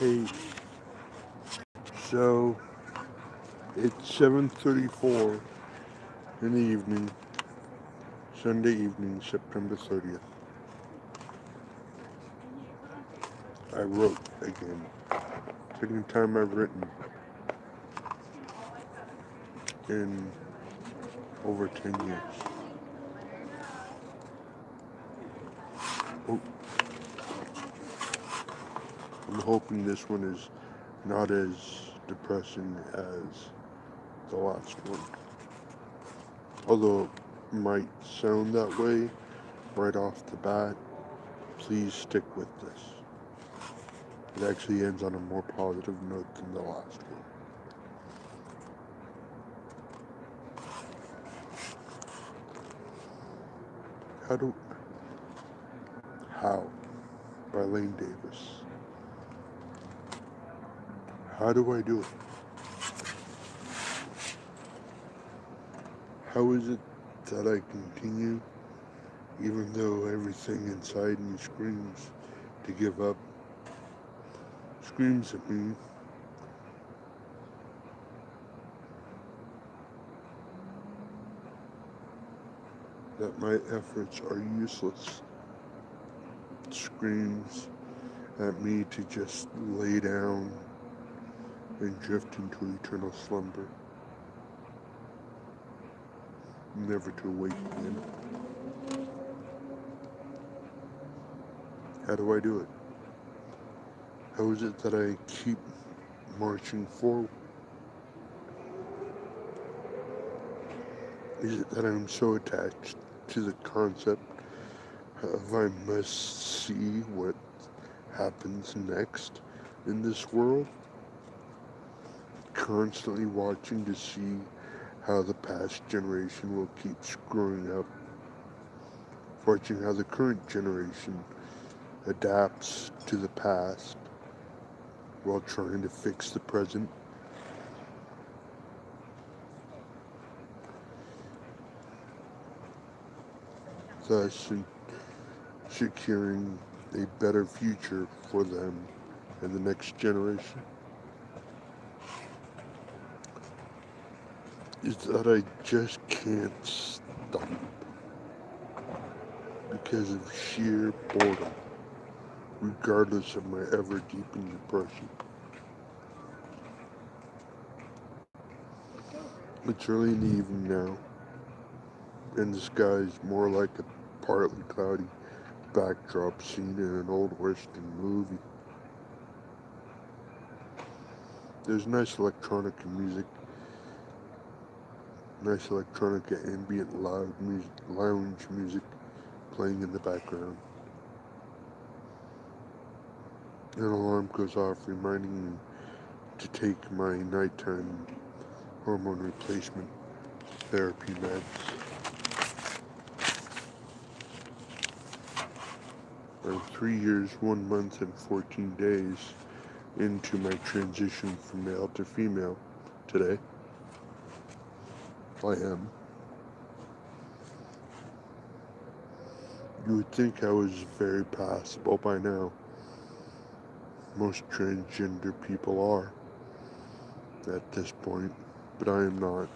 Hey, so it's 7:34 in the evening, Sunday evening, September 30th. I wrote again. Second time I've written in over 10 years. Oh, I'm hoping this one is not as depressing as the last one. Although it might sound that way right off the bat, please stick with this. It actually ends on a more positive note than the last one. How do How by Lane Davis. How do I do it? How is it that I continue even though everything inside me screams to give up, screams at me that my efforts are useless, screams at me to just lay down and drift into eternal slumber, never to awake again? How do I do it? How is it that I keep marching forward? Is it that I'm so attached to the concept of I must see what happens next in this world? Constantly watching to see how the past generation will keep screwing up, watching how the current generation adapts to the past while trying to fix the present. Thus securing a better future for them and the next generation. Is that I just can't stop because of sheer boredom, regardless of my ever deepening depression. It's early in the evening now, and the sky is more like a partly cloudy backdrop scene in an old Western movie. There's nice electronic music, nice electronic ambient loud music, lounge music playing in the background. An alarm goes off reminding me to take my nighttime hormone replacement therapy meds. I'm 3 years, 1 month, and 14 days into my transition from male to female today. I am. You would think I was very passable by now. Most transgender people are at this point, but I am not.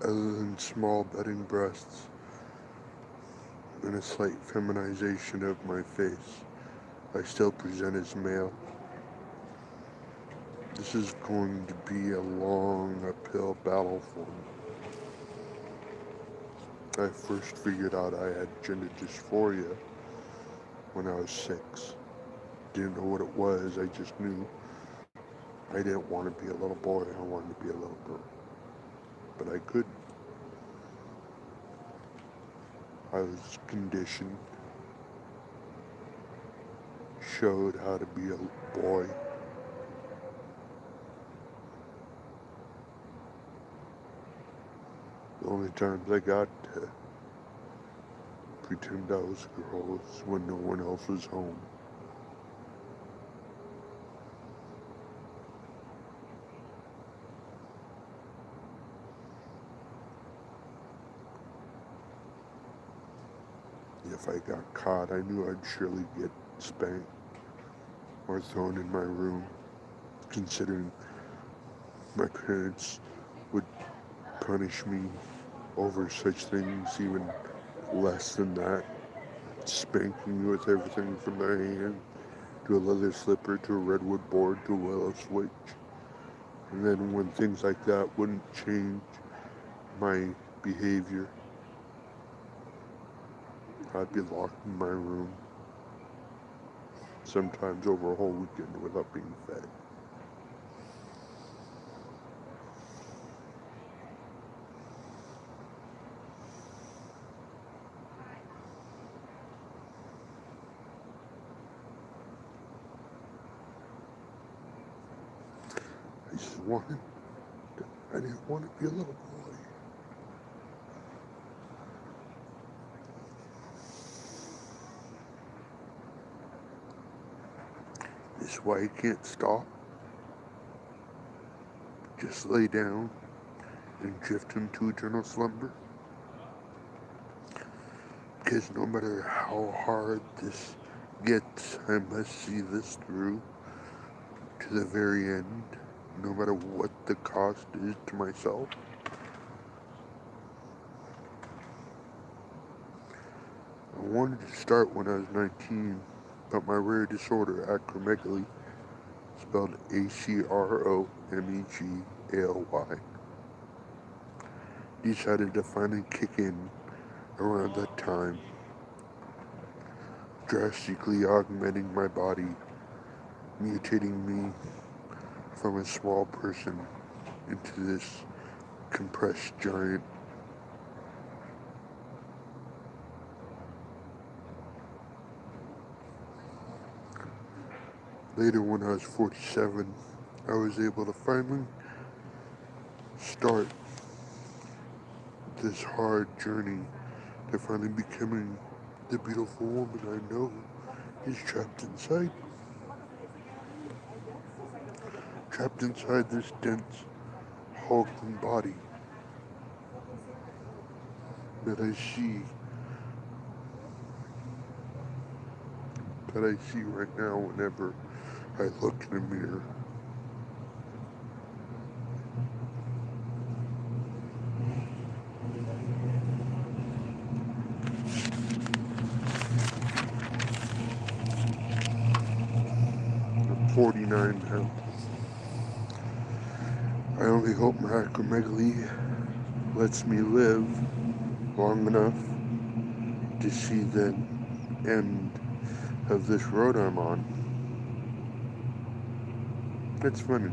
Other than small budding breasts and a slight feminization of my face, I still present as male. This is going to be a long uphill battle for me. I first figured out I had gender dysphoria when I was 6. Didn't know what it was, I just knew I didn't want to be a little boy, I wanted to be a little girl. But I couldn't. I was conditioned, showed how to be a boy. The only times I got to pretend I was a girl was when no one else was home. If I got caught, I knew I'd surely get spanked or thrown in my room, considering my parents would punish me over such things even less than that, spanking me with everything from their hand to a leather slipper to a redwood board to a willow switch. And then when things like that wouldn't change my behavior, I'd be locked in my room, sometimes over a whole weekend without being fed. I just wanted, I didn't want to be a little boy. This is why you can't stop. Just lay down and drift into eternal slumber. Because no matter how hard this gets, I must see this through to the very end, no matter what the cost is to myself. I wanted to start when I was 19, but my rare disorder, acromegaly, spelled Acromegaly, decided to finally kick in around that time, drastically augmenting my body, mutating me from a small person into this compressed giant. Later, when I was 47, I was able to finally start this hard journey to finally becoming the beautiful woman I know is trapped inside. Trapped inside this dense, hulking body that I see right now whenever I look in a mirror. I'm 49 now. I only hope my acromegaly lets me live long enough to see the end of this road I'm on. It's funny.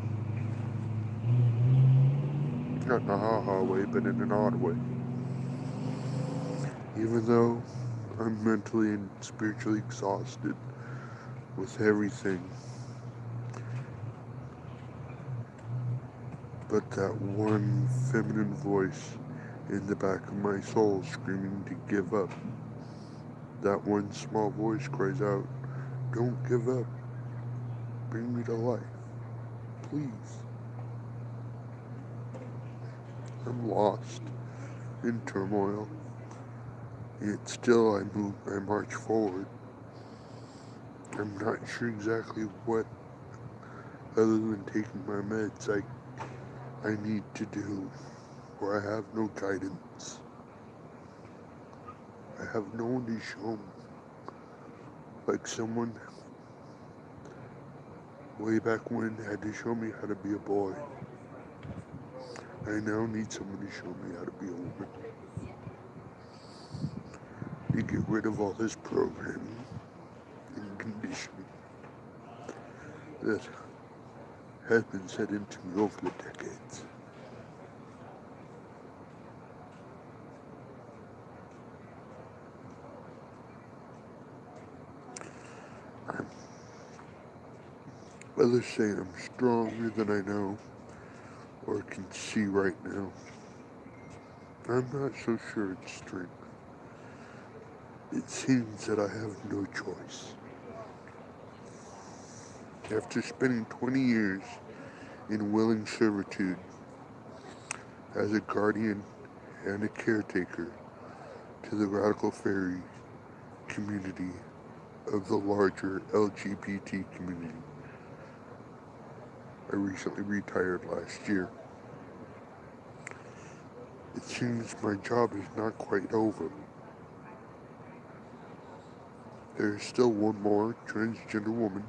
Not in a ha-ha way, but in an odd way. Even though I'm mentally and spiritually exhausted with everything, but that one feminine voice in the back of my soul screaming to give up. That one small voice cries out, "Don't give up. Bring me to life. Please." I'm lost in turmoil. Yet still I march forward. I'm not sure exactly what, other than taking my meds, I need to do, or I have no guidance. I have no one to show me. Like someone way back when had to show me how to be a boy. I now need someone to show me how to be a woman. To get rid of all this programming and conditioning that has been set into me over the decades. Others say I'm stronger than I know or can see right now. I'm not so sure it's strength. It seems that I have no choice. After spending 20 years in willing servitude as a guardian and a caretaker to the radical fairy community of the larger LGBT community. I recently retired last year. It seems my job is not quite over. There is still one more transgender woman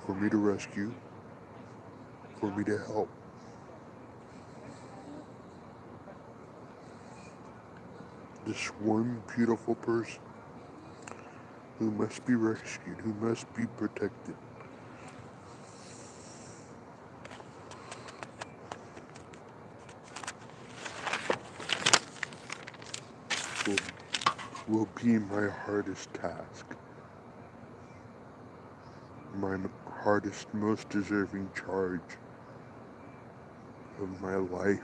for me to rescue, for me to help. This one beautiful person who must be rescued, who must be protected. Will be my hardest task, my hardest, most deserving charge of my life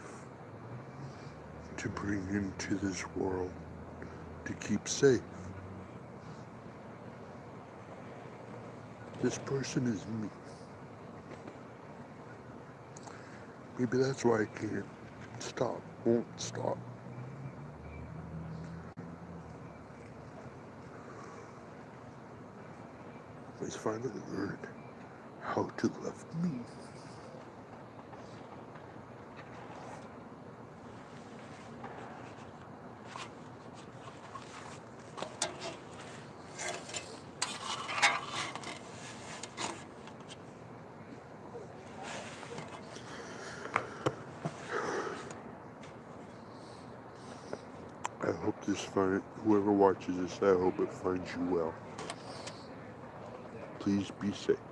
to bring into this world to keep safe. This person is me. Maybe that's why I can't stop, won't stop. I finally learned how to love me. I hope whoever watches this, I hope it finds you well. Please be safe.